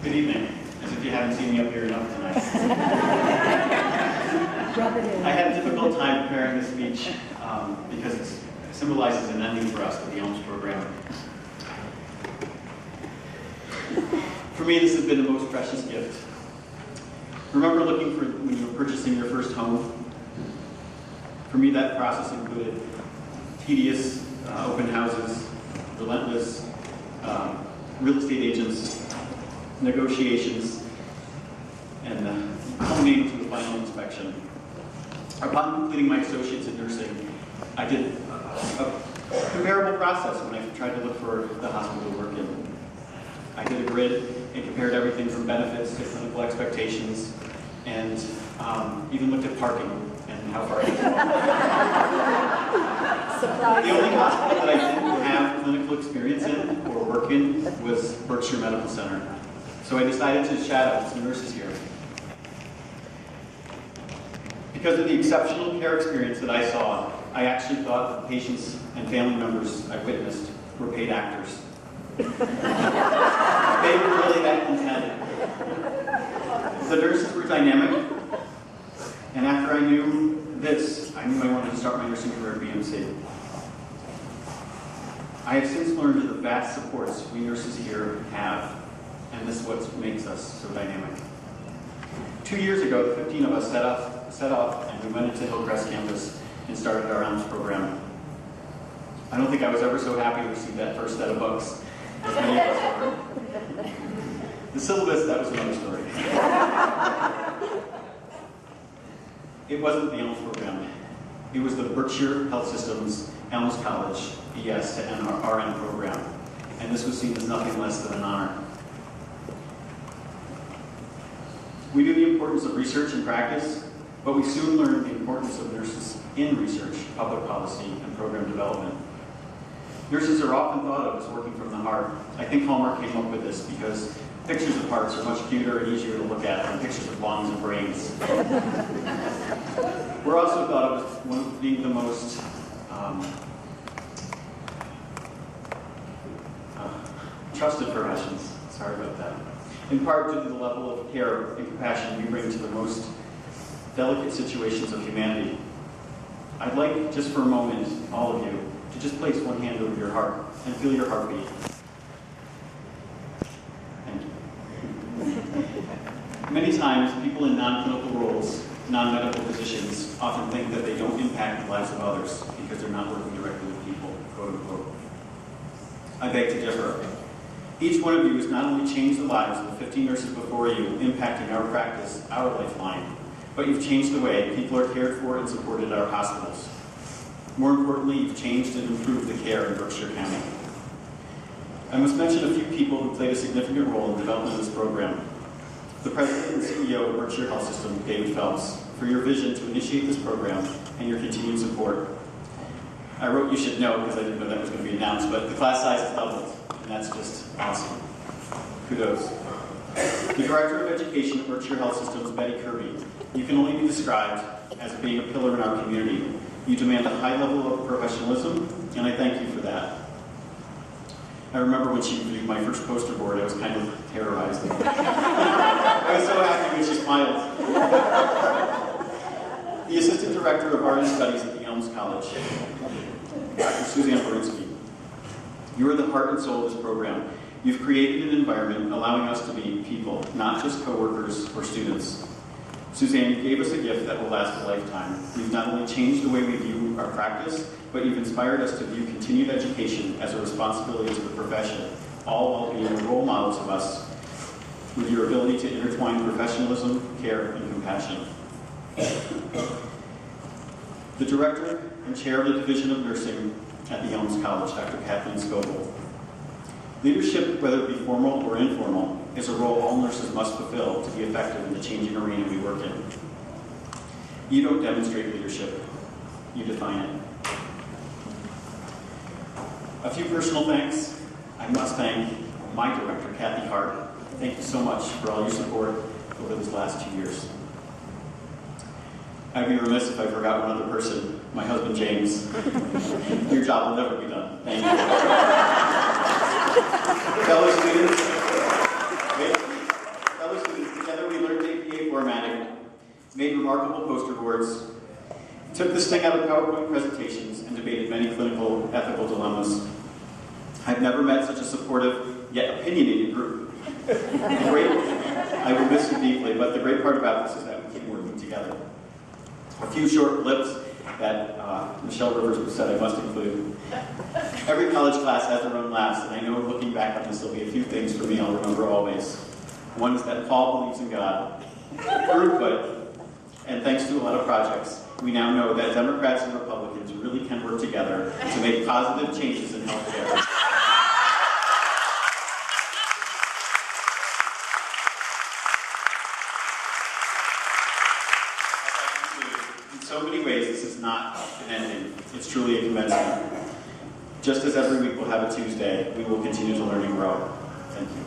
Good evening, as if you haven't seen me up here enough tonight. I had a difficult time preparing this speech because it symbolizes an ending for us with the Elms program. For me, this has been the most precious gift. Remember looking for when you were purchasing your first home? For me, that process included tedious open houses, relentless real estate agents, negotiations, and culminating to the final inspection. Upon completing my associates in nursing, I did a comparable process when I tried to look for the hospital to work in. I did a grid and compared everything from benefits to clinical expectations, and even looked at parking and how far I could walk. The only hospital that I didn't have clinical experience in or work in was Berkshire Medical Center. So I decided to shadow some nurses here. Because of the exceptional care experience that I saw, I actually thought the patients and family members I witnessed were paid actors. They were really that content. The nurses were dynamic, and after I knew this, I knew I wanted to start my nursing career at BMC. I have since learned of the vast supports we nurses here have, and this is what makes us so dynamic. 2 years ago, the 15 of us set off and we went into Hillcrest campus and started our Elms program. I don't think I was ever so happy to receive that first set of books as many of us were. The syllabus, that was another story. It wasn't the Elms program. It was the Berkshire Health System's Elms College BS to RN program, and this was seen as nothing less than an honor. We knew the importance of research and practice, but we soon learned the importance of nurses in research, public policy, and program development. Nurses are often thought of as working from the heart. I think Hallmark came up with this because pictures of hearts are much cuter and easier to look at than pictures of lungs and brains. We're also thought of as one of being the most trusted professions. Sorry about that. In part due to the level of care and compassion we bring to the most delicate situations of humanity. I'd like, just for a moment, all of you, to just place one hand over your heart and feel your heartbeat. Thank you. Many times, people in non-clinical roles, non-medical positions, often think that they don't impact the lives of others because they're not working directly with people, quote unquote. I beg to differ. Each one of you has not only changed the lives of the 15 nurses before you, impacting our practice, our lifeline, but you've changed the way people are cared for and supported at our hospitals. More importantly, you've changed and improved the care in Berkshire County. I must mention a few people who played a significant role in the development of this program. The President and CEO of Berkshire Health System, David Phelps, for your vision to initiate this program and your continued support. I wrote you should know because I didn't know that was going to be announced, but the class size has doubled, and that's just awesome. Kudos. The Director of Education at Berkshire Health System is Betty Kirby. You can only be described as being a pillar in our community. You demand a high level of professionalism, and I thank you for that. I remember when she reviewed my first poster board, I was kind of terrorized. I was so happy when she smiled. The Assistant Director of RN Studies at the Elms College, Dr. Suzanne Borinsky. You are the heart and soul of this program. You've created an environment allowing us to be people, not just coworkers or students. Suzanne, you gave us a gift that will last a lifetime. You've not only changed the way we view our practice, but you've inspired us to view continued education as a responsibility to the profession, all while being role models of us with your ability to intertwine professionalism, care, and compassion. The Director and Chair of the Division of Nursing at the Elms College, Dr. Kathleen Scoble. Leadership, whether it be formal or informal, is a role all nurses must fulfill to be effective in the changing arena we work in. You don't demonstrate leadership, you define it. A few personal thanks. I must thank my director, Kathy Hart. Thank you so much for all your support over this last 2 years. I'd be remiss if I forgot one other person, my husband, James. Your job will never be done. Thank you. Fellow students, took the sting out of PowerPoint presentations and debated many clinical ethical dilemmas. I've never met such a supportive yet opinionated group. I will miss you deeply, but the great part about this is that we keep working together. A few short blips that Michelle Rivers said I must include. Every college class has their own laughs, and I know looking back on this, there'll be a few things for me I'll remember always. One is that Paul believes in God. Throughput, and thanks to a lot of projects, we now know that Democrats and Republicans really can work together to make positive changes in healthcare. In so many ways, this is not an ending. It's truly a commencement. Just as every week we'll have a Tuesday, we will continue to learn and grow. Thank you.